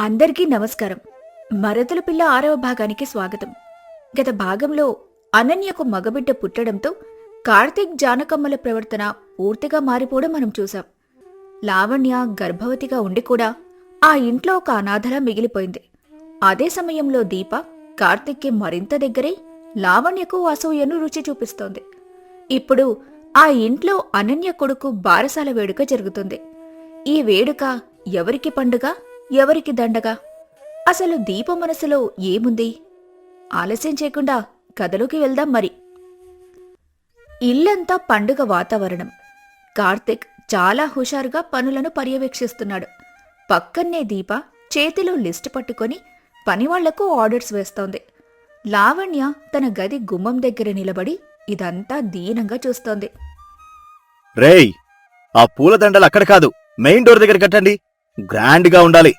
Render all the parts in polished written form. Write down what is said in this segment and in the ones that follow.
అందరికీ నమస్కారం. మరదల పిల్ల 6వ భాగానికి స్వాగతం. గత భాగంలో అనన్యకు మగబిడ్డ పుట్టడంతో కార్తీక్ జానకమ్మల ప్రవర్తన పూర్తిగా మారిపోవడం మనం చూశాం. లావణ్య గర్భవతిగా ఉండి కూడా ఆ ఇంట్లో ఒక అనాథలా మిగిలిపోయింది. అదే సమయంలో దీప కార్తీక్కి మరింత దగ్గరై లావణ్యకు అసూయను రుచి చూపిస్తోంది. ఇప్పుడు ఆ ఇంట్లో అనన్య కొడుకు బారసాల వేడుక జరుగుతుంది. ఈ వేడుక ఎవరికి పండుగ, ఎవరికి దండగా? అసలు దీప మనసులో ఏముంది? ఆలస్యం చేయకుండా కథలోకి వెళ్దాం మరి. ఇల్లంతా పండుగ వాతావరణం. కార్తిక్ చాలా హుషారుగా పనులను పర్యవేక్షిస్తున్నాడు. పక్కన్నే దీప చేతిలో లిస్టు పట్టుకొని పనివాళ్లకు ఆర్డర్స్ వేస్తోంది. లావణ్య తన గది గుమ్మం దగ్గర నిలబడి ఇదంతా దీనంగా చూస్తోంది. రేయ్, ఆ పూలదండలు అక్కడ కాదు, మెయిన్ డోర్ దగ్గర కట్టండి. గ్రాండ్గా ఉండాలి.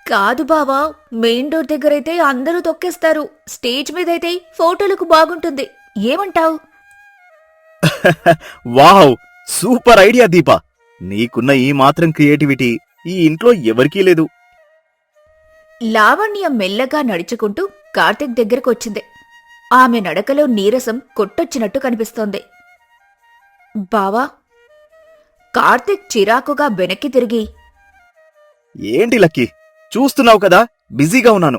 కాదు బావా, మెయిన్ డోర్ దగ్గరైతే అందరూ తొక్కేస్తారు. స్టేజ్ మీదైతే ఫోటోలకు బాగుంటుంది. ఏమంటావ్? Wow, super idea Deepa. నీకున్న ఈ మాత్రం క్రియేటివిటీ ఈ ఇంట్లో ఎవరికీ లేదు. లావణ్య మెల్లగా నడుచుకుంటూ కార్తిక్ దగ్గరకొచ్చింది. ఆమె నడకలో నీరసం కొట్టొచ్చినట్టు కనిపిస్తోంది. బావా? కార్తిక్ చిరాకుగా వెనక్కి తిరిగి, ఏంటి లక్కీ, చూస్తున్నావు కదా బిజీగా ఉన్నాను.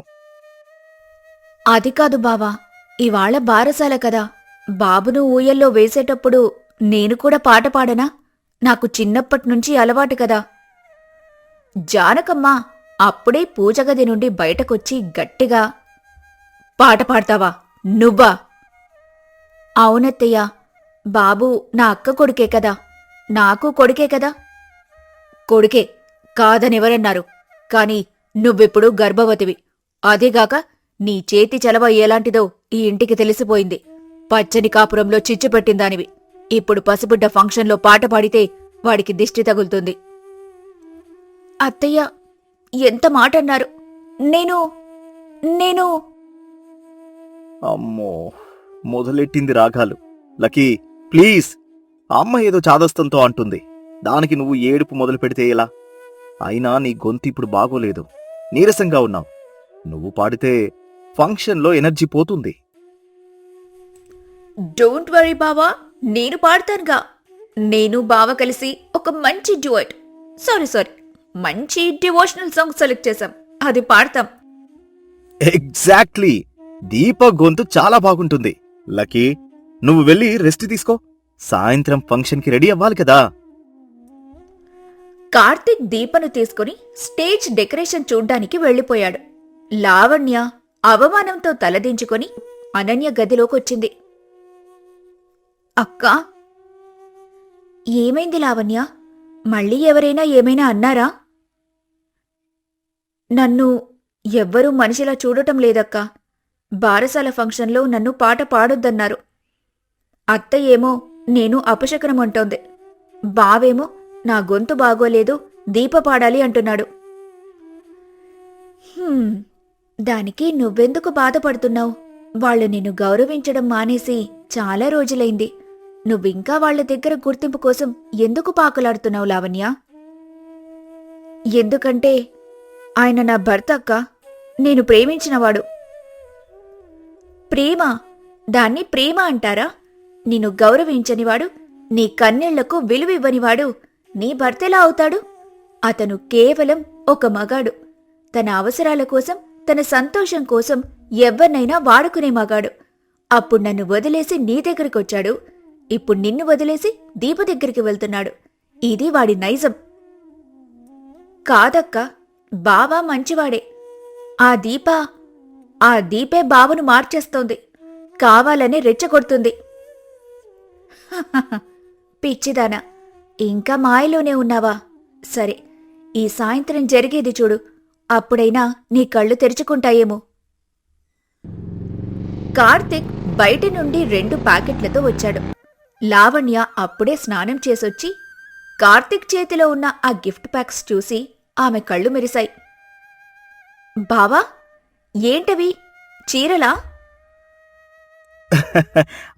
అది కాదు బావా, ఇవాళ బారసాల కదా. బాబును ఊయల్లో వేసేటప్పుడు నేను కూడా పాట పాడనా? నాకు చిన్నప్పట్నుంచి అలవాటు కదా. జానకమ్మ అప్పుడే పూజగది నుండి బయటకొచ్చి గట్టిగా, పాట పాడతావా నువ్వా? అవునత్తయ్యా, బాబు నా అక్క కొడుకే కదా, నాకు కొడుకే కదా. కొడుకే కాదనెవరన్నారు? కాని నువ్విప్పుడు గర్భవతివి. అదేగాక నీ చేతి చలవ ఎలాంటిదో ఈ ఇంటికి తెలిసిపోయింది. పచ్చని కాపురంలో చిచ్చు పెట్టిందానివి. ఇప్పుడు పసిబిడ్డ ఫంక్షన్లో పాట పాడితే వాడికి దిష్టి తగులుతుంది. అత్తయ్య, ఎంత మాటన్నారు? నేను నేను అమ్మో, మొదలెట్టింది రాగాలు. లక్కీ ప్లీజ్, అమ్మ ఏదో చాదస్తంతో అంటుంది. దానికి నువ్వు ఏడుపు మొదలు పెడితే ఎలా? అయినా నీ గొంతు ఇప్పుడు బాగోలేదు, నీరసంగా ఉన్నావు. నువ్వు పాడితే ఫంక్షన్లో ఎనర్జీ పోతుంది. డోంట్ వరీ బావా, నేను పాడతానుగా. నేను బావ కలిసి ఒక మంచి డ్యూయట్, సారీ మంచి డివోషనల్ సాంగ్ సెలెక్ట్ చేశాం. అది పాడతాం. ఎగ్జాక్ట్లీ, దీప గొంతు చాలా బాగుంటుంది. లక్కీ, నువ్వు వెళ్ళి రెస్ట్ తీసుకో. సాయంత్రం ఫంక్షన్కి రెడీ అవ్వాలి కదా. కార్తిక్ దీపను తీసుకుని స్టేజ్ డెకరేషన్ చూడ్డానికి వెళ్లిపోయాడు. లావణ్య అవమానంతో తలదించుకొని అనన్య గదిలోకొచ్చింది. అక్కా? ఏమైంది లావణ్య? మళ్ళీ ఎవరైనా ఏమైనా అన్నారా? నన్ను ఎవ్వరూ మనిషిలా చూడటం లేదక్కా. బారసాల ఫంక్షన్లో నన్ను పాట పాడొద్దన్నారు. అత్త ఏమో నేను అపశకనమంటోంది. బావేమో నా గొంతు బాగోలేదు, దీప పాడాలి అంటున్నాడు. దానికి నువ్వెందుకు బాధపడుతున్నావు? వాళ్ళు నిన్ను గౌరవించడం మానేసి చాలా రోజులైంది. నువ్వింకా వాళ్ల దగ్గర గుర్తింపు కోసం ఎందుకు పాకులాడుతున్నావు లావణ్య? ఎందుకంటే ఆయన నా భర్త అక్క, నేను ప్రేమించినవాడు. ప్రేమ? దాన్ని ప్రేమ అంటారా? నిన్ను గౌరవించనివాడు, నీ కన్నీళ్లకు విలువివ్వనివాడు నీ భర్తెలా అవుతాడు? అతను కేవలం ఒక మగాడు. తన అవసరాల కోసం, తన సంతోషం కోసం ఎవ్వరినైనా వాడుకునే మగాడు. అప్పుడు నన్ను వదిలేసి నీ దగ్గరికొచ్చాడు. ఇప్పుడు నిన్ను వదిలేసి దీప దగ్గరికి వెళ్తున్నాడు. ఇది వాడి నైజం. కాదక్కా, బావా మంచివాడే. ఆ దీపే బావను మార్చేస్తోంది. కావాలనే రెచ్చగొడుతుంది. పిచ్చిదానా, ఇంకా మాయలోనే ఉన్నావా? సరే, ఈ సాయంత్రం జరిగేది చూడు. అప్పుడైనా నీ కళ్ళు తెరుచుకుంటాయేమో. కార్తిక్ బయటి నుండి 2 ప్యాకెట్లతో వచ్చాడు. లావణ్య అప్పుడే స్నానం చేసొచ్చి కార్తిక్ చేతిలో ఉన్న ఆ గిఫ్ట్ ప్యాక్స్ చూసి ఆమె కళ్ళు మెరిశాయి. బావా, ఏంటవి? చీరలా?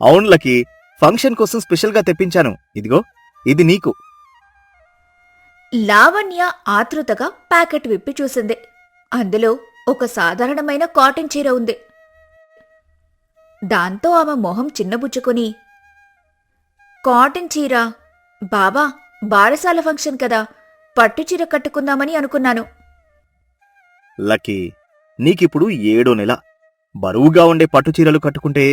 అవును లక్కీ, ఫంక్షన్ కోసం స్పెషల్గా తెప్పించాను. ఇదిగో, ఇది నీకు. లావణ్య ఆతృతగా ప్యాకెట్ విప్పి చూసింది. అందులో ఒక సాధారణమైన కాటన్ చీర ఉంది. దాంతో ఆమె మొహం చిన్నబుచ్చుకుని, కాటన్ చీర? బావా, బారసాల ఫంక్షన్ కదా, పట్టుచీర కట్టుకుందామని అనుకున్నాను. లక్కీ, నీకిప్పుడు 7వ నెల. బరువుగా ఉండే పట్టుచీరలు కట్టుకుంటే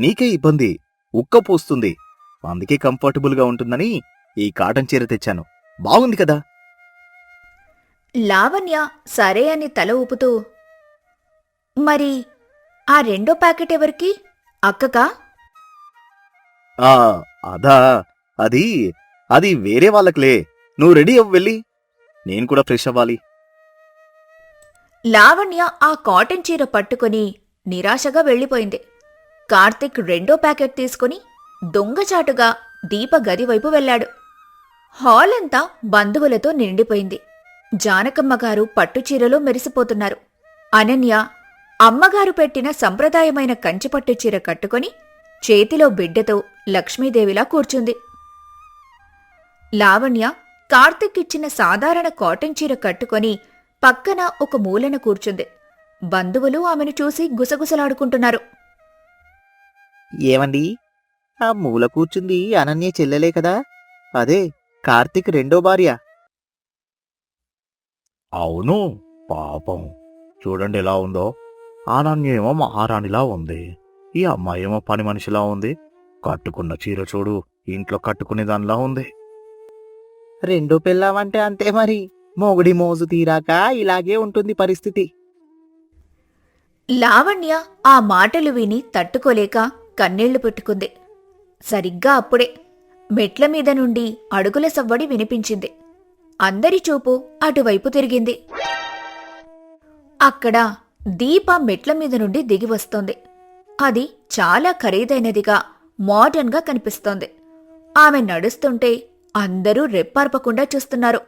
నీకే ఇబ్బంది, ఉక్కపోస్తుంది. అందుకే కంఫర్టబుల్గా ఉంటుందని ఈ కాటన్ చీర తెచ్చాను. బాగుంది కదా? లావణ్య సరే అని తల ఊపుతూ, మరి ఆ రెండో ప్యాకెట్ ఎవరికి? అక్కకా? ఆ అదా, అది అది వేరే వాళ్ళకిలే. నువ్వు రెడీ అవ్వు వెళ్ళి. నేను కూడా ఫ్రెష్ అవ్వాలి. లావణ్య ఆ కాటన్ చీర పట్టుకుని నిరాశగా వెళ్ళిపోయింది. కార్తీక్ రెండో ప్యాకెట్ తీసుకుని దొంగచాటుగా దీప గదివైపు వెళ్లాడు. హాల్ అంతా బంధువులతో నిండిపోయింది. జానకమ్మగారు పట్టుచీరలో మెరిసిపోతున్నారు. అనన్య అమ్మగారు పెట్టిన సంప్రదాయమైన కంచిపట్టు చీర కట్టుకుని చేతిలో బిడ్డతో లక్ష్మీదేవిలా కూర్చుంది. లావణ్య కార్తీక్ ఇచ్చిన సాధారణ కాటన్ చీర కట్టుకొని పక్కన ఒక మూలన కూర్చుంది. బంధువులు ఆమెను చూసి గుసగుసలాడుకుంటున్నారు. ఏమండి, ఆ మూల కూర్చుంది అనన్య చెల్లెలే కదా? అదే కార్తీక్ రెండో భార్య. అవును, పాపం. చూడండి ఎలా ఉందో. అనన్య ఏమో మహారాణిలా ఉంది, ఈ అమ్మాయి ఏమో పని మనిషిలా ఉంది. కట్టుకున్న చీర చూడు, ఇంట్లో కట్టుకునే దానిలా ఉంది. రెండో పెళ్ళామంటే అంతే మరి. మొగుడి మోజు తీరాక ఇలాగే ఉంటుంది పరిస్థితి. లావణ్య ఆ మాటలు విని తట్టుకోలేక కన్నీళ్లు పెట్టుకుంది. సరిగ్గా అప్పుడే మెట్ల మీద నుండి అడుగుల సవ్వడి వినిపించింది. అందరి చూపు అటువైపు తిరిగింది. అక్కడ దీప మెట్ల మీద నుండి దిగి వస్తోంది. అది చాలా ఖరీదైనదిగా, మోడర్న్గా కనిపిస్తోంది. ఆమె నడుస్తుంటే అందరూ రెప్పార్పకుండా చూస్తున్నారు.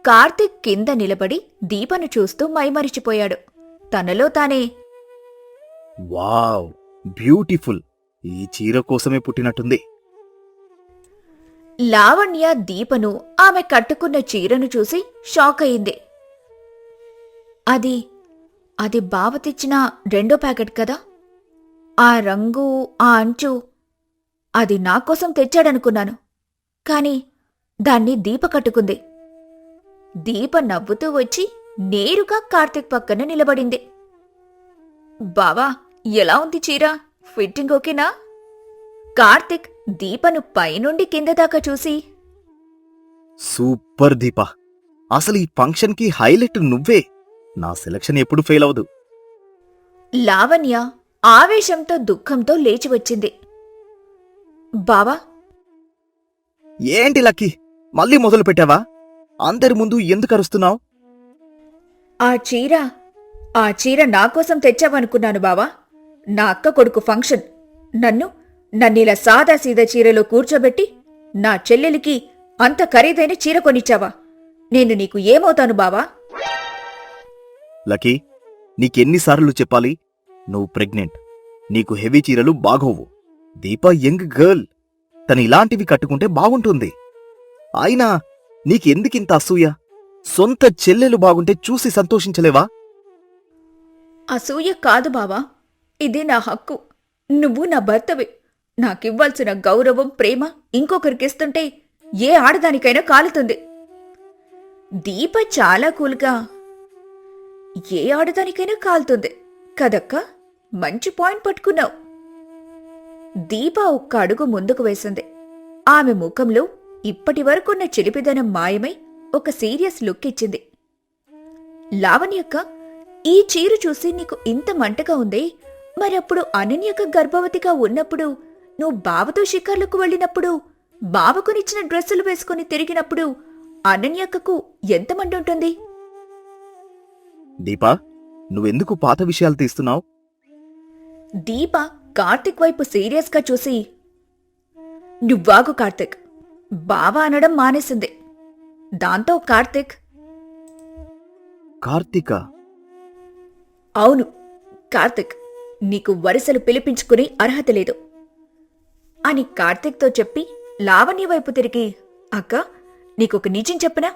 కార్తీక్ కింద నిలబడి దీపను చూస్తూ మైమరిచిపోయాడు. తనలో తానే, వావ్, బ్యూటిఫుల్. ఈ చీర కోసమే పుట్టినట్టుంది. లావణ్య దీపను ఆమె కట్టుకున్న చీరను చూసి షాక్ అయింది. అది బావ తెచ్చిన రెండో ప్యాకెట్ కదా? ఆ రంగు, ఆ అంచు అది నాకోసం తెచ్చాడనుకున్నాను. కాని దాన్ని దీప కట్టుకుంది. దీప నవ్వుతూ వచ్చి నేరుగా కార్తీక్ పక్కన నిలబడింది. బావా, ఎలా ఉంది చీర? ఫిట్టింగ్ ఓకేనా? కార్తీక్ దీపను పైనుండి కింద దాకా చూసి, సూపర్ దీపా, అసలు ఈ ఫంక్షన్కి హైలైట్ నువ్వే. నా సెలక్షన్ ఎప్పుడు ఫెయిల్ అవదు. లావణ్య ఆవేశంతో దుఃఖంతో లేచి వచ్చింది. బావా, ఏంటి లక్కీ, మళ్ళీ మొదలు పెట్టావా? అందరి ముందు ఎందుకు అరుస్తున్నావు? ఆ చీర నాకోసం తెచ్చావనుకున్నాను బావా. నా అక్క కొడుకు ఫంక్షన్. నన్నిలా సాదాసీదా చీరలో కూర్చోబెట్టి నా చెల్లెలికి అంత ఖరీదైన చీర కొనిచ్చావా? నేను నీకు ఏమవుతాను బావా? లక్కీ, నీకెన్నిసార్లు చెప్పాలి? నువ్వు ప్రెగ్నెంట్, నీకు హెవీ చీరలు బాగోవు. దీపా యంగ్ గర్ల్, తను ఇలాంటివి కట్టుకుంటే బాగుంటుంది. అయినా నీకెందుకింత అసూయ? సొంత చెల్లెలు బాగుంటే చూసి సంతోషించలేవా? అసూయ కాదు బావా, ఇది నా హక్కు. నువ్వు నా భర్తవే. నాకివ్వాల్సిన గౌరవం, ప్రేమ ఇంకొకరికిస్తుంటే ఏ ఆడదానికైనా కాలుతుంది. దీప చాలా కూల్గా, ఏ ఆడదానికైనా కాలుతుంది కదక్క, మంచి పాయింట్ పట్టుకున్నావు. దీప ఒక్క అడుగు ముందుకు వేసింది. ఆమె ముఖంలో ఇప్పటివరకున్న చిలిపిదనం మాయమై ఒక సీరియస్ లుక్ ఇచ్చింది. లావణ్యక్క, ఈ చీర చూసి నీకు ఇంత మంటగా ఉందే, మరప్పుడు అనన్యక్క గర్భవతిగా ఉన్నప్పుడు, నువ్వు బావతో షికార్లకు వెళ్ళినప్పుడు, బావకునిచ్చిన డ్రెస్సులు వేసుకుని తిరిగినప్పుడు అనన్యక్కకు ఎంత మంటుంటుంది? దీపా, నువ్వెందుకు పాత విషయాలు తీస్తున్నావు? దీప కార్తిక్ వైపు సీరియస్గా చూసి, నువ్వాగు కార్తిక్, బావ అనడం మానేసింది. దాంతో కార్తిక్, కార్తీక? అవును కార్తిక్, నీకు వరుసలు పిలిపించుకుని అర్హత లేదు అని కార్తిక్తో చెప్పి లావణ్య వైపు తిరిగి, అక్క, నీకొక నిజం చెప్పనా?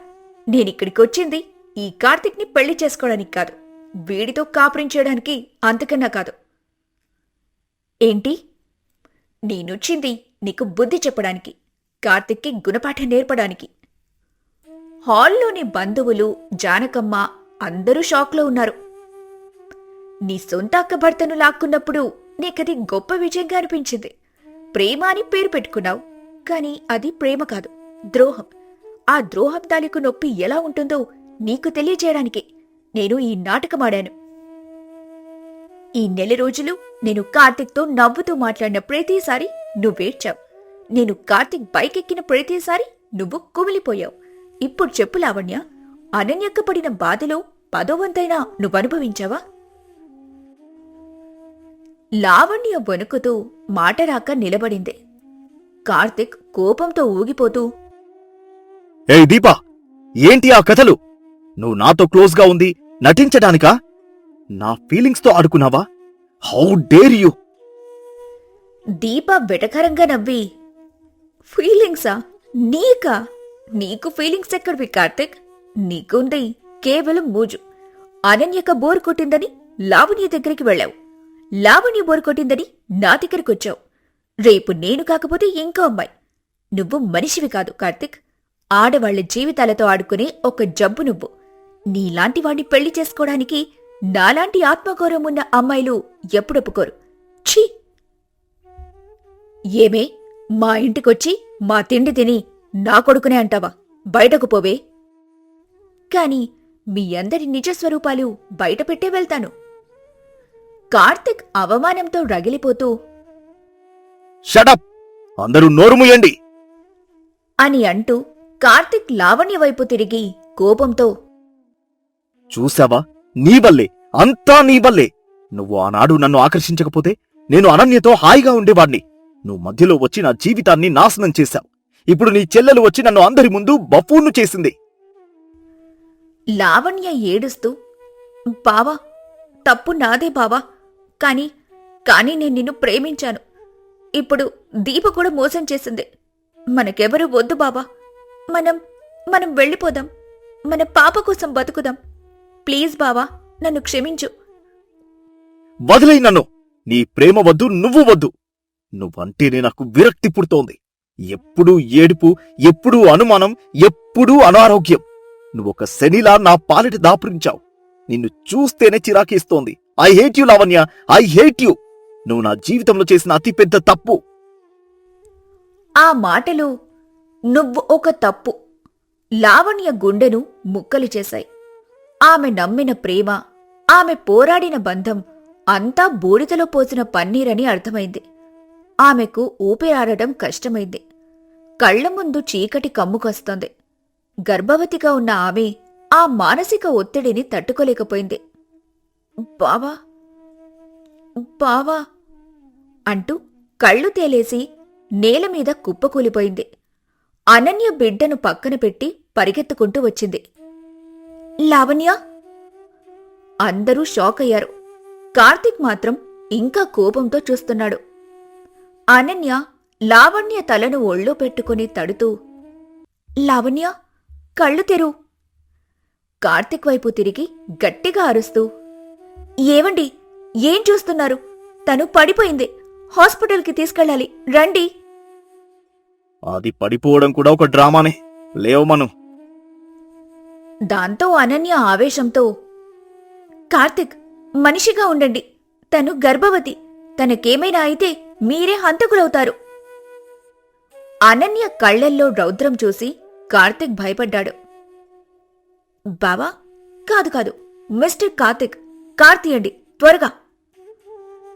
నేనిక్కడికొచ్చింది ఈ కార్తిక్ని పెళ్లి చేసుకోవడానికి కాదు, వీడితో కాపురం చేయడానికి, అంతకన్నా కాదు. ఏంటి? నేనొచ్చింది నీకు బుద్ధి చెప్పడానికి, కార్తిక్కి గుణపాఠం నేర్పడానికి. హాల్లోని బంధువులు, జానకమ్మ అందరూ షాక్లో ఉన్నారు. నీ సొంత అక్క భర్తను లాక్కున్నప్పుడు నీకది గొప్ప విజయంగా అనిపించింది. ప్రేమ అని పేరు పెట్టుకున్నావు, కాని అది ప్రేమ కాదు, ద్రోహం. ఆ ద్రోహం తాలూకు నొప్పి ఎలా ఉంటుందో నీకు తెలియజేయడానికి నేను ఈ నాటకమాడాను. ఈ నెల రోజులు నేను కార్తిక్తో నవ్వుతూ మాట్లాడిన ప్రతిసారి నువ్వేడ్చావు. నేను కార్తిక్ బైకెక్కిన ప్రతిసారి నువ్వు కుమిలిపోయావు. ఇప్పుడు చెప్పు లావణ్య, అనన్యక్క పడిన బాధలో 10వ వంతైనా నువ్వనుభవించావా? లావణ్య వణుకుతూ మాటరాక నిలబడింది. కార్తిక్ కోపంతో ఊగిపోతూ, ఏయ్ దీపా, ఏంటి ఆ కథలు? నువ్వు నాతో క్లోజ్గా ఉంది నటించడానికా? నా ఫీలింగ్స్తో ఆడుకున్నావా? How dare you! దీప వెటకరంగా నవ్వి, ఫీలింగ్సా? నీకా? నీకు ఫీలింగ్స్ ఎక్కడివి కార్తిక్? నీకుంది కేవలం మూజు. అనన్యక బోరు కొట్టిందని లావణ్య దగ్గరికి వెళ్ళావు, లావణ్య బోరు కొట్టిందని నా దగ్గరికొచ్చావు. రేపు నేను కాకపోతే ఇంకో అమ్మాయి. నువ్వు మనిషివి కాదు కార్తిక్, ఆడవాళ్ల జీవితాలతో ఆడుకునే ఒక జబ్బు నువ్వు. నీలాంటి వాణ్ణి పెళ్లి చేసుకోవడానికి నాలాంటి ఆత్మగౌరవం ఉన్న అమ్మాయిలు ఎప్పుడొప్పుకోరు. ఛీ! ఏమే, మా ఇంటికొచ్చి మా తిండి తిని నా కొడుకునే అంటావా? బయటకు పోవే. కాని మీ అందరి నిజస్వరూపాలు బయటపెట్టే వెళ్తాను. కార్తిక్ అవమానంతో రగిలిపోతూ షటప్! అందరూ నోరుముయండి అని అంటూ కార్తిక్ లావణ్య వైపు తిరిగి కోపంతో, చూశావా? నీ వల్లే, అంతా నీ వల్లే. నువ్వు ఆనాడు నన్ను ఆకర్షించకపోతే నేను అనన్యతో హాయిగా ఉండేవాణ్ణి. నువ్వు మధ్యలో వచ్చి నా జీవితాన్ని నాశనం చేశావు. ఇప్పుడు నీ చెల్లెలు వచ్చి నన్ను అందరి ముందు బఫూన్ను చేసింది. లావణ్య ఏడుస్తూ, బావా, తప్పు నాదే బావా. కాని నేను నిన్ను ప్రేమించాను. ఇప్పుడు దీప కూడా మోసం చేసింది. మనకెవరూ వద్దు బావా. మనం వెళ్ళిపోదాం. మన పాప కోసం బతుకుదాం. ప్లీజ్ బావా, నన్ను క్షమించు. వదిలేయ్ నన్ను. నీ ప్రేమ వద్దు, నువ్వు వద్దు. నువ్వంటేనే నాకు విరక్తి పుడుతోంది. ఎప్పుడూ ఏడుపు, ఎప్పుడూ అనుమానం, ఎప్పుడూ అనారోగ్యం. నువ్వొక శనిలా నా పాలిట దాపురించావు. నిన్ను చూస్తేనే చిరాకేస్తోంది. I hate you Lavanya, I hate you. నువ్వు నా జీవితంలో చేసిన అతిపెద్ద తప్పు. ఆ మాటలు నువ్వు ఒక తప్పు లావణ్య గుండెను ముక్కలు చేశాయి. ఆమె నమ్మిన ప్రేమ, ఆమె పోరాడిన బంధం అంతా బూడిదలో పోసిన పన్నీరని అర్థమైంది. ఆమెకు ఊపిరాడటం కష్టమైంది. కళ్ల ముందు చీకటి కమ్ముకొస్తోంది. గర్భవతిగా ఉన్న ఆమె ఆ మానసిక ఒత్తిడిని తట్టుకోలేకపోయింది. బావా, బావా అంటూ కళ్ళు తేలేసి నేలమీద కుప్పకూలిపోయింది. అనన్య బిడ్డను పక్కన పెట్టి పరిగెత్తుకుంటూ వచ్చింది. లావణ్య! అందరూ షాక్ అయ్యారు. కార్తిక్ మాత్రం ఇంకా కోపంతో చూస్తున్నాడు. అనన్య లావణ్య తలను ఒళ్ళో పెట్టుకుని తడుతూ, లావణ్య, కళ్ళు తెరు. కార్తిక్ వైపు తిరిగి గట్టిగా అరుస్తూ, ఏవండి, ఏం చూస్తున్నారు? తను పడిపోయింది. హాస్పిటల్కి తీసుకెళ్ళాలి, రండి. అది పడిపోవడం కూడా ఒక డ్రామానే. లేవమను. దాంతో అనన్య ఆవేశంతో, కార్తిక్, మనిషిగా ఉండండి. తను గర్భవతి. తనకేమైనా అయితే మీరే హంతకులవుతారు. అనన్య కళ్లల్లో రౌద్రం చూసి కార్తిక్ భయపడ్డాడు. బావా, కాదు, మిస్టర్ కార్తిక్, కార్ తీయండి త్వరగా.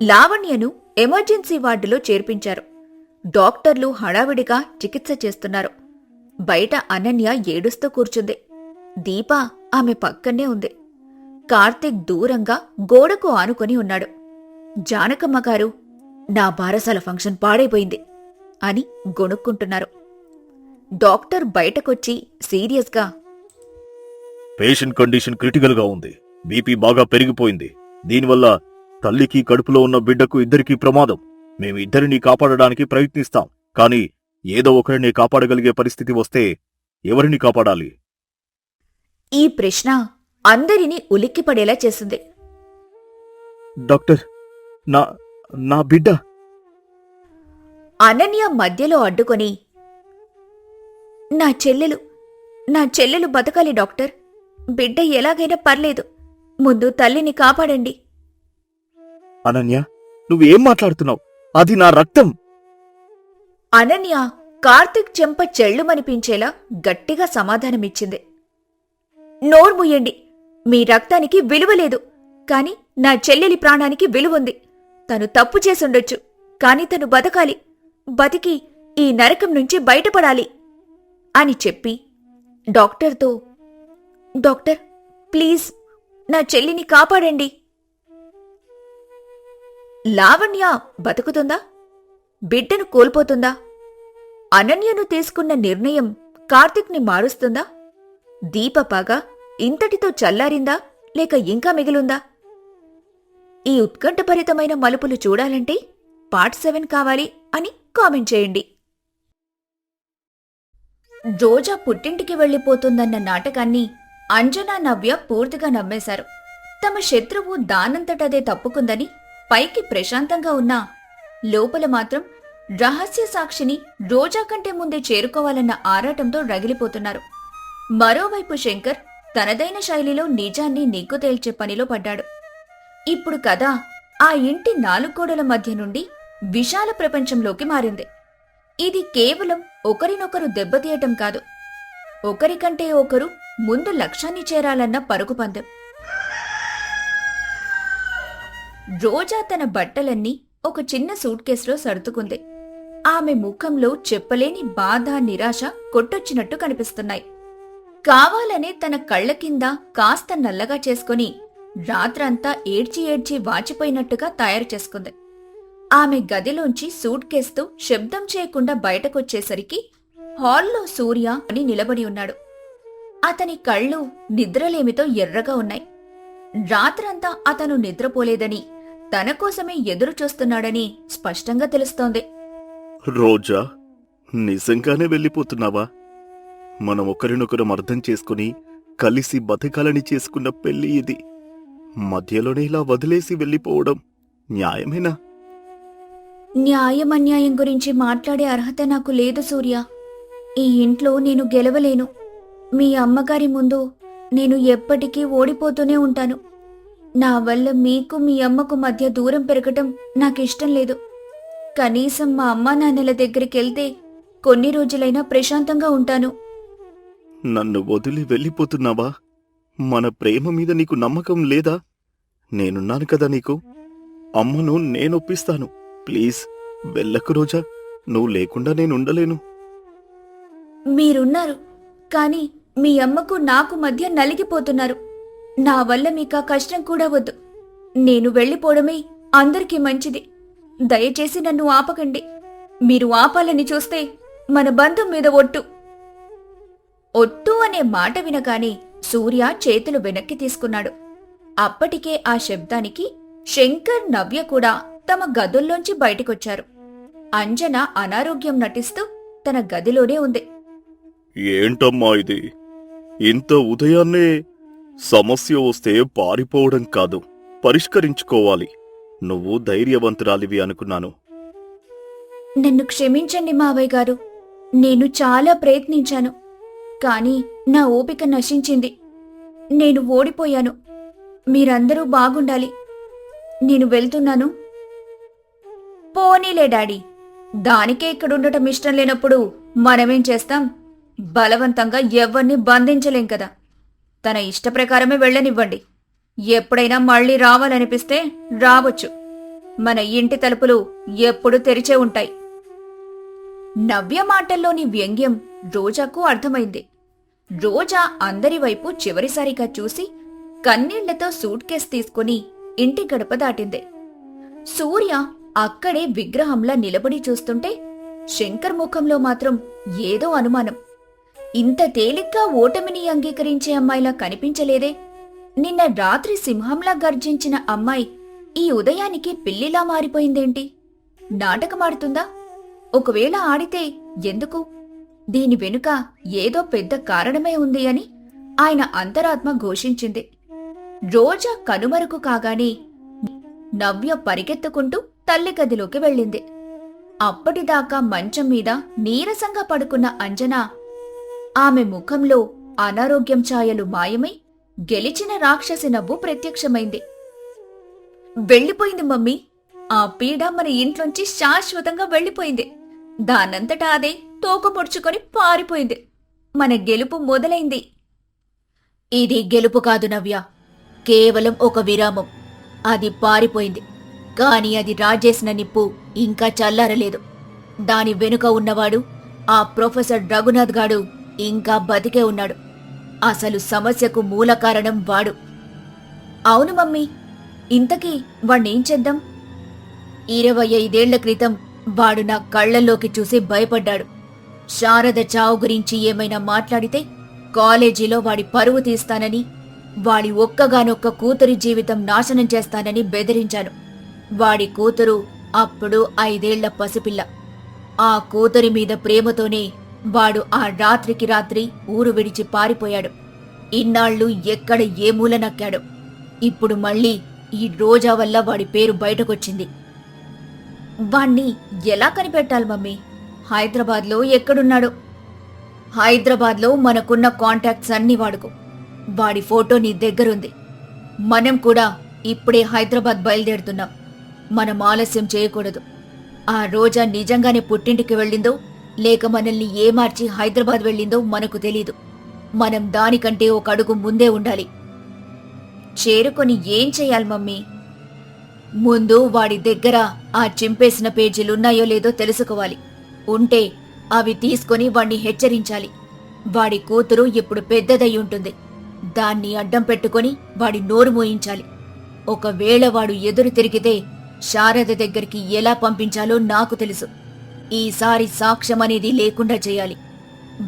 లావణ్యను ఎమర్జెన్సీ వార్డులో చేర్పించారు. డాక్టర్లు హడావిడిగా చికిత్స చేస్తున్నారు. బయట అనన్య ఏడుస్తూ కూర్చుంది. దీప ఆమె పక్కనే ఉంది. కార్తిక్ దూరంగా గోడకు ఆనుకొని ఉన్నాడు. జానకమ్మగారు, నా బారసాల ఫంక్షన్ పాడైపోయింది అని గొణుక్కుంటున్నారు. డాక్టర్ బయటకొచ్చి సీరియస్గా, పేషెంట్ కండిషన్ క్రిటికల్ గా ఉంది. బీపీ బాగా పెరిగిపోయింది. దీనివల్ల తల్లికి కడుపులో ఉన్న బిడ్డకు ఇద్దరికీ ప్రమాదం. మేమిద్దరినీ కాపాడడానికి ప్రయత్నిస్తాం. కానీ ఏదో ఒకరిని కాపాడగలిగే పరిస్థితి వస్తే ఎవరిని కాపాడాలి? ఈ ప్రశ్న అందరినీ ఉలిక్కిపడేలా చేసింది. డాక్టర్, నా నా బిడ్డ. అనన్య మధ్యలో అడ్డుకొని, నా చెల్లెలు బతకాలి డాక్టర్. బిడ్డ ఎలాగైనా పర్లేదు, ముందు తల్లిని కాపాడండి. అనన్య, నువ్వేం మాట్లాడుతున్నావు? అది నా రక్తం. అనన్య కార్తీక్ చెంప చెళ్ళుమనిపించేలా గట్టిగా సమాధానమిచ్చింది. నోర్ముయ్యండి, మీ రక్తానికి విలువలేదు, కాని నా చెల్లెలి ప్రాణానికి విలువుంది. తను తప్పు చేసుండొచ్చు, కాని తను బతకాలి, బతికి ఈ నరకం నుంచి బయటపడాలి అని చెప్పి డాక్టర్తో, డాక్టర్ ప్లీజ్ నా చెల్లిని కాపాడండి. లావణ్య బతుకుతుందా? బిడ్డను కోల్పోతుందా? అనన్యను తీసుకున్న నిర్ణయం కార్తీక్ని మారుస్తుందా? దీపపాగా ఇంతటితో చల్లారిందా లేక ఇంకా మిగిలుందా? ఈ ఉత్కంఠభరితమైన మలుపులు చూడాలంటే పార్ట్ 7 కావాలి అని కామెంట్ చేయండి. రోజా పుట్టింటికి వెళ్లిపోతుందన్న నాటకాన్ని అంజనా, నవ్య పూర్తిగా నమ్మేశారు. తమ శత్రువు దానంతటదే తప్పుకుందని పైకి ప్రశాంతంగా ఉన్నా లోపల మాత్రం రహస్య సాక్షిని రోజా కంటే ముందే చేరుకోవాలన్న ఆరాటంతో రగిలిపోతున్నారు. మరోవైపు శంకర్ తనదైన శైలిలో నిజాన్ని నిగ్గు తేల్చే పనిలో పడ్డాడు. ఇప్పుడు కథ ఆ ఇంటి 4 గోడల మధ్య నుండి విశాల ప్రపంచంలోకి మారింది. ఇది కేవలం ఒకరినొకరు దెబ్బతీయటం కాదు, ఒకరికంటే ఒకరు ముందు లక్ష్యాన్ని చేరాలన్న పరుగు పందెం. రోజా తన బట్టలన్నీ ఒక చిన్న సూట్ కేసులో సర్దుకుంది. ఆమె ముఖంలో చెప్పలేని బాధ, నిరాశ కొట్టొచ్చినట్టు కనిపిస్తున్నాయి. కావాలనే తన కళ్ల కింద కాస్త నల్లగా చేసుకుని రాత్రంతా ఏడ్చి ఏడ్చి వాచిపోయినట్టుగా తయారు చేసుకుంది. ఆమె గదిలోంచి సూట్ కేసుతో శబ్దం చేయకుండా బయటకొచ్చేసరికి హాల్లో సూర్య అని నిలబడి ఉన్నాడు. అతని కళ్ళు నిద్రలేమితో ఎర్రగా ఉన్నాయి. రాత్రంతా అతను నిద్రపోలేదని, తన కోసమే ఎదురు చూస్తున్నాడని స్పష్టంగా తెలుస్తోంది. రోజా, నిజంగానే వెళ్ళిపోతున్నావా? మనం ఒకరినొకరం అర్థం చేసుకుని కలిసి బతకాలని చేసుకున్న పెళ్లి ఇది. మధ్యలోనే ఇలా వదిలేసి వెళ్ళిపోవడం న్యాయమేనా? న్యాయం అన్యాయం గురించి మాట్లాడే అర్హత నాకు లేదు సూర్య. ఈ ఇంట్లో నేను గెలవలేను. మీ అమ్మగారి ముందు నేను ఎప్పటికీ ఓడిపోతూనే ఉంటాను. నా వల్ల మీకు మీ అమ్మకు మధ్య దూరం పెరగటం నాకిష్టం లేదు. కనీసం మా అమ్మా నాన్నల దగ్గరికెళ్తే కొన్ని రోజులైనా ప్రశాంతంగా ఉంటాను. నన్ను వదిలి వెళ్ళిపోతున్నావా? మన ప్రేమ మీద నీకు నమ్మకం లేదా? నేనున్నాను కదా నీకు. అమ్మను నేనొప్పిస్తాను. ప్లీజ్ వెళ్ళకు రోజా, నువ్వు లేకుండా నేనుండలేను. మీరున్నారు, కాని మీ అమ్మకు నాకు మధ్య నలిగిపోతున్నారు. నా వల్ల మీకా కష్టం కూడా వద్దు. నేను వెళ్ళిపోవడమే అందరికీ మంచిది. దయచేసి నన్ను ఆపకండి. మీరు ఆపాలని చూస్తే మన బంధం మీద ఒట్టు. ఒట్టు అనే మాట వినగానే సూర్య చేతులు వెనక్కి తీసుకున్నాడు. అప్పటికే ఆ శబ్దానికి శంకర్, నవ్య కూడా తమ గదుల్లోంచి బయటికొచ్చారు. అంజన అనారోగ్యం నటిస్తూ తన గదిలోనే ఉంది. ఏంటమ్మా ఇది? ఇంత ఉదయాన్నే సమస్య వస్తే పారిపోవడం కాదు, పరిష్కరించుకోవాలి. నువ్వు ధైర్యవంతురాలివి అనుకున్నాను. నన్ను క్షమించండి మావయ్య గారు. నేను చాలా ప్రయత్నించాను, కాని నా ఓపిక నశించింది. నేను ఓడిపోయాను. మీరందరూ బాగుండాలి. నేను వెళ్తున్నాను. పోనీలే డాడీ, దానికే ఇక్కడుండటం ఇష్టం లేనప్పుడు మనమేం చేస్తాం? బలవంతంగా ఎవ్వర్నీ బంధించలేం కదా. తన ఇష్టప్రకారమే వెళ్ళనివ్వండి. ఎప్పుడైనా మళ్ళీ రావాలనిపిస్తే రావచ్చు. మన ఇంటి తలుపులు ఎప్పుడూ తెరిచే ఉంటాయి. నవ్య మాటల్లోని వ్యంగ్యం రోజాకు అర్థమైంది. రోజా అందరి వైపు చివరిసారిగా చూసి కన్నీళ్లతో సూట్ కేస్ తీసుకుని ఇంటి గడప దాటింది. సూర్య అక్కడే విగ్రహంలా నిలబడి చూస్తుంటే శంకర్ ముఖంలో మాత్రం ఏదో అనుమానం. ఇంత తేలిగ్గా ఓటమిని అంగీకరించే అమ్మాయిలా కనిపించలేదే. నిన్న రాత్రి సింహంలా గర్జించిన అమ్మాయి ఈ ఉదయానికి పిల్లిలా మారిపోయిందేంటి? నాటకమాడుతుందా? ఒకవేళ ఆడితే ఎందుకు? దీని వెనుక ఏదో పెద్ద కారణమే ఉంది అని ఆయన అంతరాత్మ ఘోషించింది. రోజా కనుమరుగు కాగానే నవ్య పరిగెత్తుకుంటూ తల్లి గదిలోకి వెళ్ళింది. అప్పటిదాకా మంచం మీద నీరసంగా పడుకున్న అంజనా, ఆమె ముఖంలో అనారోగ్యం ఛాయలు మాయమై గెలిచిన రాక్షసి నవ్వు ప్రత్యక్షమైంది. వెళ్ళిపోయింది మమ్మీ. ఆ పీడ మన ఇంట్లోంచి శాశ్వతంగా వెళ్ళిపోయింది. దానంతటా అదే తోక పొడుచుకొని పారిపోయింది. మన గెలుపు మొదలైంది. ఇది గెలుపు కాదు నవ్య, కేవలం ఒక విరామం. అది పారిపోయింది, కాని అది రాజేసిన నిప్పు ఇంకా చల్లారలేదు. దాని వెనుక ఉన్నవాడు ఆ ప్రొఫెసర్ రఘునాథ్ గాడు ఇంకా బతికే ఉన్నాడు. అసలు సమస్యకు మూల కారణం వాడు. అవును మమ్మీ, ఇంతకీ వాణ్ణేం చేద్దాం? 25 ఏళ్ల క్రితం వాడు నా కళ్లల్లోకి చూసి భయపడ్డాడు. శారద చావు గురించి ఏమైనా మాట్లాడితే కాలేజీలో వాడి పరువు తీస్తానని, వాడి ఒక్కగానొక్క కూతురి జీవితం నాశనం చేస్తానని బెదిరించాను. వాడి కూతురు అప్పుడు 5 ఏళ్ల పసిపిల్ల. ఆ కూతురి మీద ప్రేమతోనే వాడు ఆ రాత్రికి రాత్రి ఊరు విడిచి పారిపోయాడు. ఇన్నాళ్లు ఎక్కడ ఏ మూల నక్కాడు. ఇప్పుడు మళ్ళీ ఈ రోజా వల్ల వాడి పేరు బయటకొచ్చింది. వాణ్ణి ఎలా కనిపెట్టాలి మమ్మీ? హైదరాబాద్లో ఎక్కడున్నాడో? హైదరాబాద్లో మనకున్న కాంటాక్ట్స్ అన్నీ వాడుకో. వాడి ఫోటో నీ దగ్గరుంది. మనం కూడా ఇప్పుడే హైదరాబాద్ బయలుదేరుతున్నాం. మనం ఆలస్యం చేయకూడదు. ఆ రోజా నిజంగానే పుట్టింటికి వెళ్ళిందో లేక మనల్ని ఏమార్చి హైదరాబాద్ వెళ్ళిందో మనకు తెలీదు. మనం దానికంటే ఒక అడుగు ముందే ఉండాలి. చేరుకొని ఏం చెయ్యాలి మమ్మీ? ముందు వాడి దగ్గర ఆ చింపేసిన పేజీలున్నాయో లేదో తెలుసుకోవాలి. ఉంటే అవి తీసుకొని వాణ్ణి హెచ్చరించాలి. వాడి కూతురు ఇప్పుడు పెద్దదై ఉంటుంది. దాన్ని అడ్డం పెట్టుకొని వాడి నోరు మోయించాలి. ఒకవేళ వాడు ఎదురు తిరిగితే శారద దగ్గరికి ఎలా పంపించాలో నాకు తెలుసు. ఈసారి సాక్ష్యం అనేది లేకుండా చేయాలి.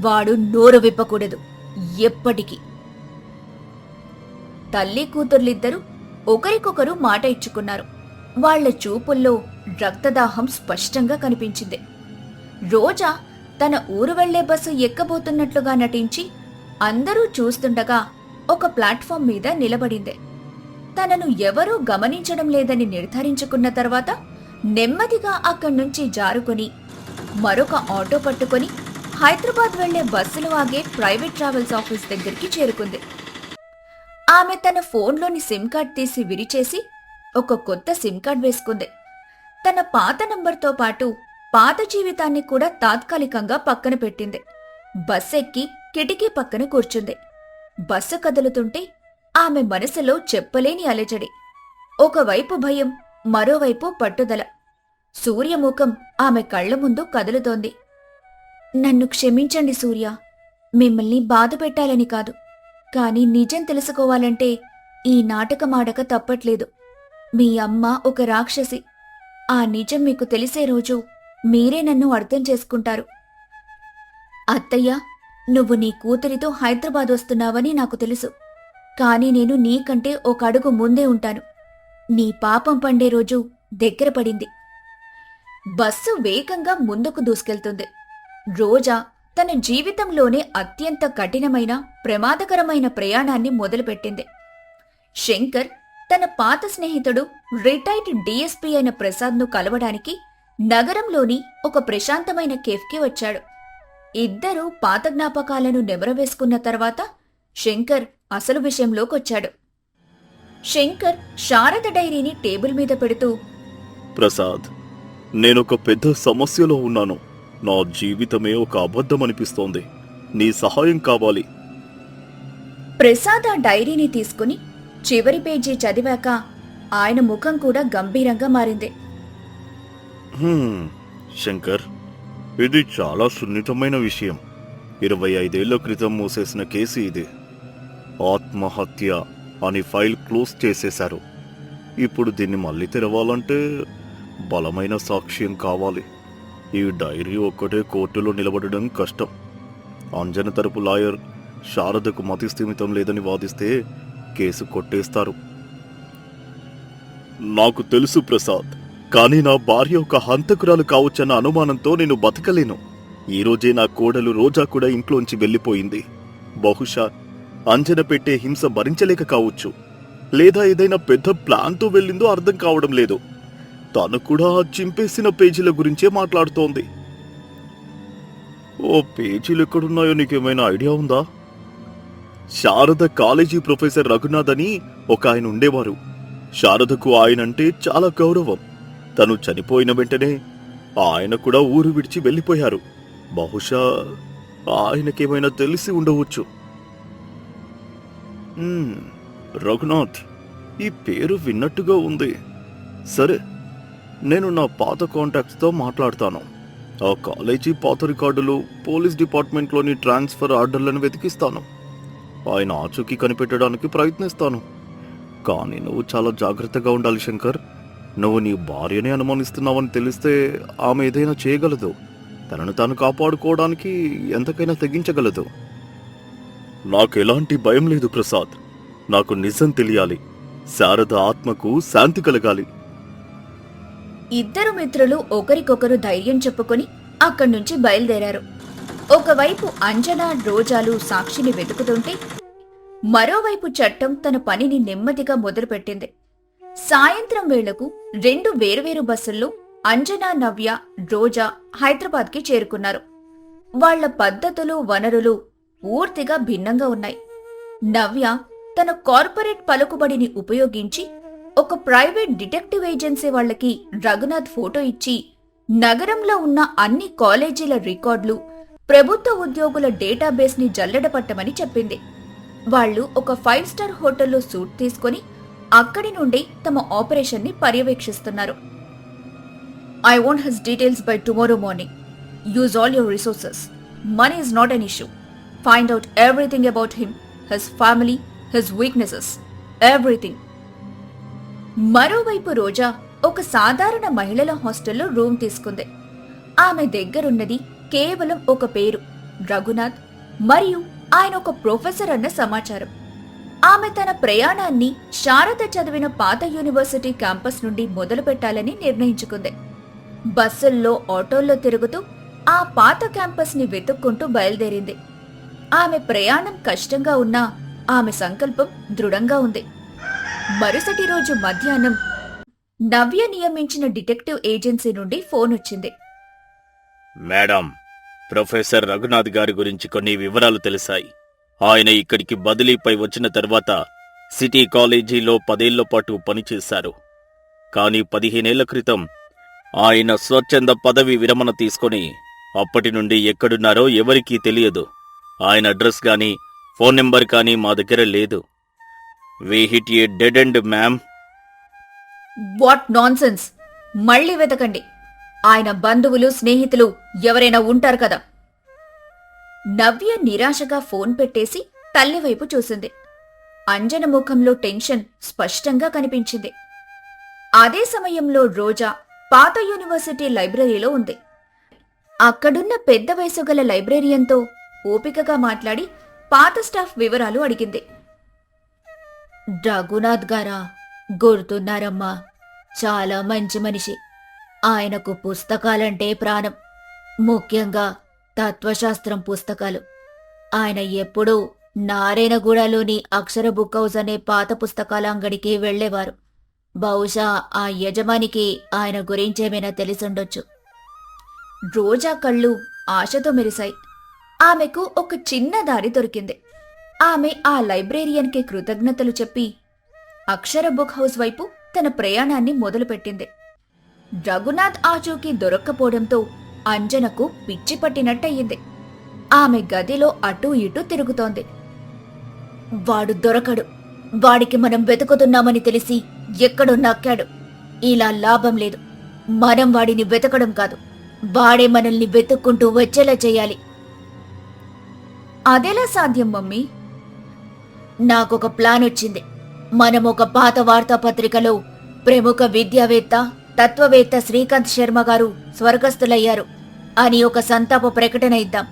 వాడు నోరు విప్పకూడదు ఎప్పటికీ. తల్లి కూతుర్లిద్దరూ ఒకరికొకరు మాట ఇచ్చుకున్నారు. వాళ్ల చూపుల్లో రక్తదాహం స్పష్టంగా కనిపించింది. రోజా తన ఊరు వెళ్లే బస్సు ఎక్కబోతున్నట్లుగా నటించి అందరూ చూస్తుండగా ఒక ప్లాట్ఫామ్ మీద నిలబడింది. తనను ఎవరూ గమనించడం లేదని నిర్ధారించుకున్న తర్వాత నెమ్మదిగా అక్కడ్నుంచి జారుకొని మరొక ఆటో పట్టుకొని హైదరాబాద్ వెళ్లే బస్సులు ఆగే ప్రైవేట్ ట్రావెల్స్ ఆఫీస్ దగ్గరికి చేరుకుంది. ఆమె తన ఫోన్లోని సిమ్ కార్డ్ తీసి విరిచేసి ఒక కొత్త సిమ్ కార్డ్ వేసుకుంది. తన పాత నంబర్తో పాటు పాత జీవితాన్ని కూడా తాత్కాలికంగా పక్కన పెట్టింది. బస్ ఎక్కి కిటికీ పక్కన కూర్చుంది. బస్సు కదులుతుంటే ఆమె మనసులో చెప్పలేని అలజడి. ఒకవైపు భయం, మరోవైపు పట్టుదల. సూర్యముఖం ఆమె కళ్ల ముందు కదులుతోంది. నన్ను క్షమించండి సూర్య, మిమ్మల్ని బాధ పెట్టాలని కాదు. కాని నిజం తెలుసుకోవాలంటే ఈ నాటకమాడక తప్పట్లేదు. మీ అమ్మ ఒక రాక్షసి. ఆ నిజం మీకు తెలిసే రోజు మీరే నన్ను అర్థం చేసుకుంటారు. అత్తయ్య, నువ్వు నీ కూతురితో హైదరాబాద్ వస్తున్నావని నాకు తెలుసు. కాని నేను నీకంటే ఒక అడుగు ముందే ఉంటాను. నీ పాపం పండే రోజు దగ్గర పడింది. బస్సు వేగంగా ముందుకు దూసుకెళ్తుంది. రోజా తన జీవితంలోనే అత్యంత కఠినమైన, ప్రమాదకరమైన ప్రయాణాన్ని మొదలుపెట్టింది. శంకర్ తన పాత స్నేహితుడు రిటైర్డ్ డీఎస్పీ అయిన ప్రసాద్ను కలవడానికి నగరంలోని ఒక ప్రశాంతమైన కేఫ్కి వచ్చాడు. ఇద్దరూ పాత జ్ఞాపకాలను నెమరవేసుకున్న తర్వాత శంకర్ అసలు విషయంలోకొచ్చాడు. శంకర్ శారద డైరీని టేబుల్ మీద పెడుతూ, ప్రసాద్, నేనొక పెద్ద సమస్యలో ఉన్నాను. నా జీవితమే ఒక అబద్ధం అనిపిస్తోంది. నీ సహాయం కావాలి. ప్రసాద్ ఆ డైరీని తీసుకుని చివరి పేజీ చదివాక ఆయన ముఖం కూడా గంభీరంగా మారింది. శంకర్, ఇది చాలా సున్నితమైన విషయం. 25 ఏళ్ల క్రితం మూసేసిన కేసు ఇది. ఆత్మహత్య అని ఫైల్ క్లోజ్ చేసేశారు. ఇప్పుడు దీన్ని మళ్ళీ తెరవాలంటే బలమైన సాక్ష్యం కావాలి. ఈ డైరీ ఒక్కటే కోర్టులో నిలబడడం కష్టం. అంజన తరపు లాయర్ శారదకు మతిస్థిమితం లేదని వాదిస్తే కేసు కొట్టేస్తారు. నాకు తెలుసు ప్రసాద్, కానీ నా భార్య ఒక హంతకురాలు కావచ్చన్న అనుమానంతో నేను బతకలేను. ఈరోజే నా కోడలు రోజా కూడా ఇంట్లోంచి వెళ్ళిపోయింది. బహుశా అంజన పెట్టే హింస భరించలేక కావచ్చు, లేదా ఏదైనా పెద్ద ప్లాన్తో వెళ్ళిందో అర్థం కావడం లేదు. తను కూడా ఆ చింపేసిన పేజీల గురించే మాట్లాడుతోంది. ఓ పేజీలు ఎక్కడున్నాయో నీకేమైనా ఐడియా ఉందా? శారద కాలేజీ ప్రొఫెసర్ రఘునాథ్ అని ఒక ఆయన ఉండేవారు. శారదకు ఆయనంటే చాలా గౌరవం. తను చనిపోయిన వెంటనే ఆయన కూడా ఊరు విడిచి వెళ్ళిపోయారు. బహుశా ఆయనకేమైనా తెలిసి ఉండవచ్చు. రఘునాథ్, ఈ పేరు విన్నట్టుగా ఉంది. సరే, నేను నా పాత కాంటాక్ట్స్తో మాట్లాడతాను. ఆ కాలేజీ పాత రికార్డులు, పోలీస్ డిపార్ట్మెంట్లోని ట్రాన్స్ఫర్ ఆర్డర్లను వెతికిస్తాను. ఆయన ఆచూకీ కనిపెట్టడానికి ప్రయత్నిస్తాను. కానీ నువ్వు చాలా జాగ్రత్తగా ఉండాలి శంకర్. నువ్వు నీ భార్యనే అనుమానిస్తున్నావని తెలిస్తే ఆమె ఏదైనా చేయగలదు. తనను తాను కాపాడుకోవడానికి ఎంతకైనా తెగించగలదు. నాకెలాంటి భయం లేదు ప్రసాద్. నాకు నిజం తెలియాలి. శారద ఆత్మకు శాంతి కలగాలి. ఇద్దరు మిత్రులు ఒకరికొకరు ధైర్యం చెప్పుకొని అక్కడి నుంచి బయలుదేరారు. ఒకవైపు అంజన, రోజాలు సాక్షిని వెతుకుతుంటే మరోవైపు చట్టం తన పనిని నెమ్మదిగా మొదలుపెట్టింది. సాయంత్రం వేళకు 2 వేర్వేరు బస్సుల్లో అంజన, నవ్య, రోజా హైదరాబాద్కి చేరుకున్నారు. వాళ్ల పద్ధతులు, వనరులు పూర్తిగా భిన్నంగా ఉన్నాయి. నవ్య తన కార్పొరేట్ పలుకుబడిని ఉపయోగించి ఒక ప్రైవేట్ డిటెక్టివ్ ఏజెన్సీ వాళ్లకి రఘునాథ్ ఫోటో ఇచ్చి నగరంలో ఉన్న అన్ని కాలేజీల రికార్డులు, ప్రభుత్వ ఉద్యోగుల డేటాబేస్ ని జల్లెడపట్టమని చెప్పింది. వాళ్లు ఒక 5 స్టార్ హోటల్లో సూట్ తీసుకుని అక్కడి నుండి తమ ఆపరేషన్ ని పర్యవేక్షిస్తున్నారు. I want his details by tomorrow morning. Use all your resources. Money is not an issue. Find out everything about him, his family, his weaknesses, everything. మరోవైపు రోజా ఒక సాధారణ మహిళల హాస్టల్లో రూమ్ తీసుకుంది. ఆమె దగ్గరున్నది కేవలం ఒక పేరు, రఘునాథ్, మరియు ఆయన ఒక ప్రొఫెసర్ అన్న సమాచారం. ఆమె తన ప్రయాణాన్ని శారద చదివిన పాత యూనివర్సిటీ క్యాంపస్ నుండి మొదలు పెట్టాలని నిర్ణయించుకుంది. బస్సుల్లో, ఆటోల్లో తిరుగుతూ ఆ పాత క్యాంపస్ ని వెతుక్కుంటూ బయలుదేరింది. ఆమె ప్రయాణం కష్టంగా ఉన్నా ఆమె సంకల్పం దృఢంగా ఉంది. మరుసటి రోజు మధ్యాహ్నం నవ్య నియమించిన డిటెక్టివ్ ఏజెన్సీ నుండి ఫోన్ వచ్చింది. మేడం, ప్రొఫెసర్ రఘునాథ్ గారి గురించి కొన్ని వివరాలు తెలిసాయి. ఆయన ఇక్కడికి బదిలీపై వచ్చిన తర్వాత సిటీ కాలేజీలో 10 ఏళ్ల పాటు పనిచేశారు. కానీ 15 ఏళ్ల క్రితం ఆయన స్వచ్ఛంద పదవి విరమణ తీసుకొని అప్పటి నుండి ఎక్కడున్నారో ఎవరికీ తెలియదు. ఆయన అడ్రస్ గానీ ఫోన్ నెంబర్ కానీ మా దగ్గర లేదు. We hit a dead end ma'am. What nonsense! మళ్ళీ వెతకండి. ఆయన బంధువులు, స్నేహితులు ఎవరైనా ఉంటారు కదా. నవ్య నిరాశగా ఫోన్ పెట్టేసి తల్లివైపు చూసింది. అంజన ముఖంలో టెన్షన్ స్పష్టంగా కనిపించింది. అదే సమయంలో రోజా పాత యూనివర్సిటీ లైబ్రరీలో ఉంది. అక్కడున్న పెద్ద వయసు గల లైబ్రేరియన్తో ఓపికగా మాట్లాడి పాత స్టాఫ్ వివరాలు అడిగింది. రఘునాథ్ గారా? గుర్తున్నారమ్మా, చాలా మంచి మనిషి. ఆయనకు పుస్తకాలంటే ప్రాణం, ముఖ్యంగా తత్వశాస్త్రం పుస్తకాలు. ఆయన ఎప్పుడూ నారాయణగూడలోని అక్షర బుక్ హౌస్ అనే పాత పుస్తకాల అంగడికి వెళ్లేవారు. బహుశా ఆ యజమానికి ఆయన గురించేమైనా తెలిసుండొచ్చు. రోజా కళ్ళు ఆశతో మెరిశాయి. ఆమెకు ఒక చిన్న దారి దొరికింది. ఆమె ఆ లైబ్రేరియన్కి కృతజ్ఞతలు చెప్పి అక్షర బుక్ హౌస్ వైపు తన ప్రయాణాన్ని మొదలుపెట్టింది. రఘునాథ్ ఆచూకీ దొరక్కపోవడంతో అంజనకు పిచ్చి పట్టినట్టయింది. ఆమె గదిలో అటూ ఇటూ తిరుగుతోంది. వాడు దొరకడు. వాడికి మనం వెతుకుతున్నామని తెలిసి ఎక్కడో నక్కాడు. ఇలా లాభం లేదు. మనం వాడిని వెతకడం కాదు, వాడే మనల్ని వెతుక్కుంటూ వచ్చేలా చేయాలి. అదెలా సాధ్యం మమ్మీ? నాకొక ప్లాన్ వచ్చింది. మనం ఒక పాత వార్తాపత్రికలో ప్రముఖ విద్యావేత్త, తత్వవేత్త శ్రీకాంత్ శర్మ గారు స్వర్గస్థులయ్యారు అని ఒక సంతాప ప్రకటన ఇద్దాం.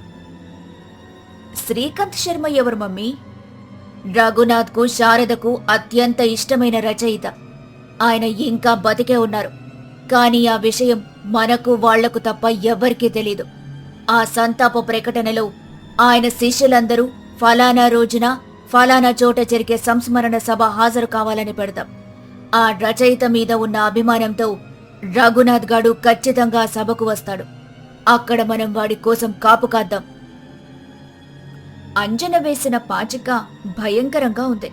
శ్రీకాంత్ శర్మ ఎవరు మమ్మీ? రఘునాథ్కు, శారదకు అత్యంత ఇష్టమైన రచయిత. ఆయన ఇంకా బతికే ఉన్నారు. కానీ ఆ విషయం మనకు వాళ్లకు తప్ప ఎవ్వరికీ తెలీదు. ఆ సంతాప ప్రకటనలో ఆయన శిష్యులందరూ ఫలానా రోజున ఫలానా చోట జరిగే సంస్మరణ సభ హాజరు కావాలని పెడతాం. ఆ రచయిత మీద ఉన్న అభిమానంతో రఘునాథ్ గాడు ఖచ్చితంగా ఆ సభకు వస్తాడు. అక్కడ మనం వాడి కోసం కాపు కాద్దాం. అంజన వేసిన పాచిక భయంకరంగా ఉంది.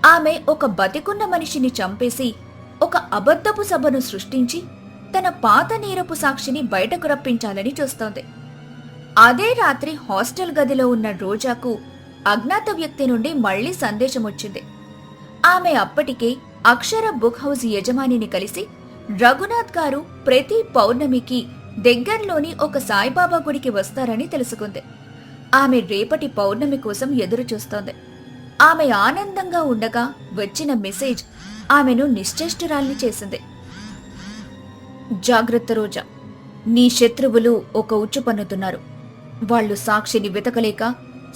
ఆమె ఒక బతికున్న మనిషిని చంపేసి ఒక అబద్ధపు సభను సృష్టించి తన పాత నీరపు సాక్షిని బయటకు రప్పించాలని చూస్తోంది. అదే రాత్రి హాస్టల్ గదిలో ఉన్న రోజాకు అజ్ఞాత వ్యక్తి నుండి మళ్లీ సందేశం వచ్చింది. ఆమె అప్పటికే అక్షర బుక్ హౌస్ యజమానిని కలిసి రఘునాథ్ గారు ప్రతి పౌర్ణమికి దగ్గర్లోని ఒక సాయిబాబా గుడికి వస్తారని తెలుసుకుంది. ఆమె రేపటి పౌర్ణమి కోసం ఎదురుచూస్తోంది. ఆమె ఆనందంగా ఉండగా వచ్చిన మెసేజ్ ఆమెను నిశ్చేష్టురాల్ని చేసింది. జాగ్రత్త రోజా, నీ శత్రువులు ఒక ఉచ్చు పన్నుతున్నారు. వాళ్లు సాక్షిని వెతకలేక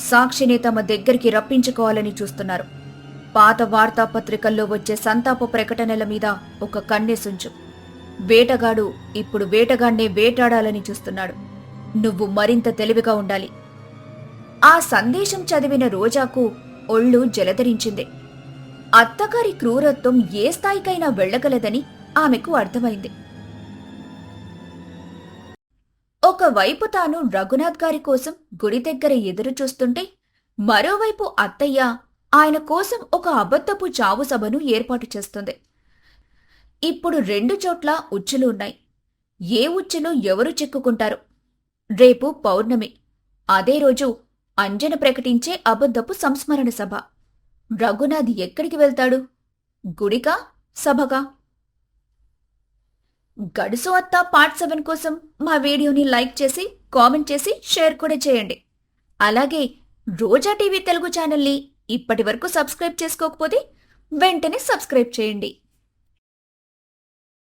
సాక్షిని తమ దగ్గరికి రప్పించుకోవాలని చూస్తున్నారు. పాత వార్తాపత్రికల్లో వచ్చే సంతాప ప్రకటనల మీద ఒక కన్నేసుంచు. వేటగాడు ఇప్పుడు వేటగాన్నే వేటాడాలని చూస్తున్నాడు. నువ్వు మరింత తెలివిగా ఉండాలి. ఆ సందేశం చదివిన రోజాకు ఒళ్ళు జలధరించింది. అత్తగారి క్రూరత్వం ఏ స్థాయికైనా వెళ్లగలదని ఆమెకు అర్థమైంది. ఒకవైపు తాను రఘునాథ్ గారి కోసం గుడి దగ్గర ఎదురు చూస్తుంటే, మరోవైపు అత్తయ్య ఆయన కోసం ఒక అబద్ధపు చావు సభను ఏర్పాటు చేస్తుంది. ఇప్పుడు 2 చోట్ల ఉచ్చులు ఉన్నాయి. ఏ ఉచ్చులో ఎవరు చిక్కుకుంటారు? రేపు పౌర్ణమి. అదే రోజు అంజన ప్రకటించే అబద్ధపు సంస్మరణ సభ. రఘునాథ్ ఎక్కడికి వెళ్తాడు? గుడికా, సభకా? గడుసు అత్త పార్ట్ 7 కోసం మా వీడియోని లైక్ చేసి, కామెంట్ చేసి, షేర్ కూడా చేయండి. అలాగే రోజా టీవీ తెలుగు ఛానల్ని ఇప్పటివరకు సబ్స్క్రైబ్ చేసుకోకపోతే వెంటనే సబ్స్క్రైబ్ చేయండి.